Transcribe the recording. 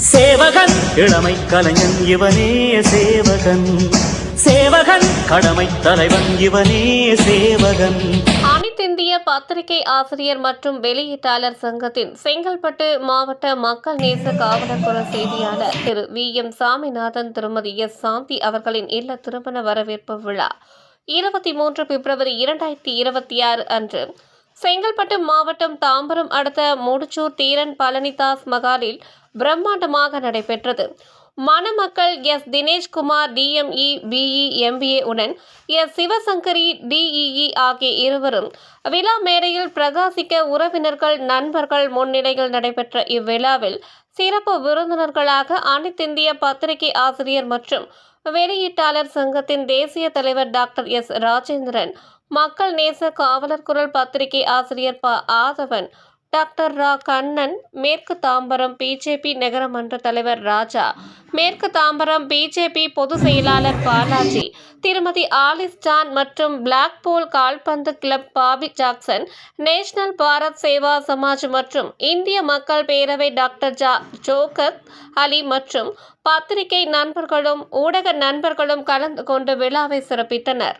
சேவகன் இளமை கலைஞன் இவனே சேவகன், சேவகன் கடமை தலைவன் இவனே சேவகன். அனைத்திந்திய பத்திரிகை ஆசிரியர் மற்றும் வெளியீட்டாளர் சங்கத்தின் செங்கல்பட்டு மாவட்ட மக்கள் நேச காவலர் குழு செய்தியாளர் திரு வி.எம். சாமிநாதன், திருமதி எஸ். சாந்தி அவர்களின் இல்ல திருமண வரவேற்பு விழா 23 பிப்ரவரி 2026 அன்று செங்கல்பட்டு மாவட்டம் தாம்பரம் அடுத்த முடிச்சூர் தீரன் பழனிதாஸ் மகாலில் பிரம்மாண்டமாக நடைபெற்றது. மணமக்கள் S. Dineshkumar DME BE MBA உடன் எஸ். சிவசங்கரி டிஇஇ ஆகிய இருவரும் விழா மேடையில் பிரகாசிக்க உறவினர்கள் நண்பர்கள் முன்னிலையில் நடைபெற்ற இவ்விழாவில் சிறப்பு விருந்தினர்களாக அனைத்திந்திய பத்திரிகை ஆசிரியர் மற்றும் வெளியீட்டாளர் சங்கத்தின் தேசிய தலைவர் டாக்டர் எஸ். ராஜேந்திரன், மக்கள் நேச காவலர் குரல் பத்திரிகை ஆசிரியர் ப. ஆதவன், டாக்டர் ரா. கண்ணன், மேற்கு தாம்பரம் பிஜேபி நகரமன்ற தலைவர் ராஜா, மேற்கு தாம்பரம் பிஜேபி பொதுச் செயலாளர் பாலாஜி, திருமதி ஆலிஸ் ஜான் மற்றும் பிளாக்போல் கால்பந்து club Bobby Jackson, national Bharat Seva Samaj மற்றும் இந்திய மக்கள் பேரவை டாக்டர் ஜோகத் அலி மற்றும் பத்திரிகை நண்பர்களும் ஊடக நண்பர்களும் கலந்து கொண்டு விழாவை சிறப்பித்தனர்.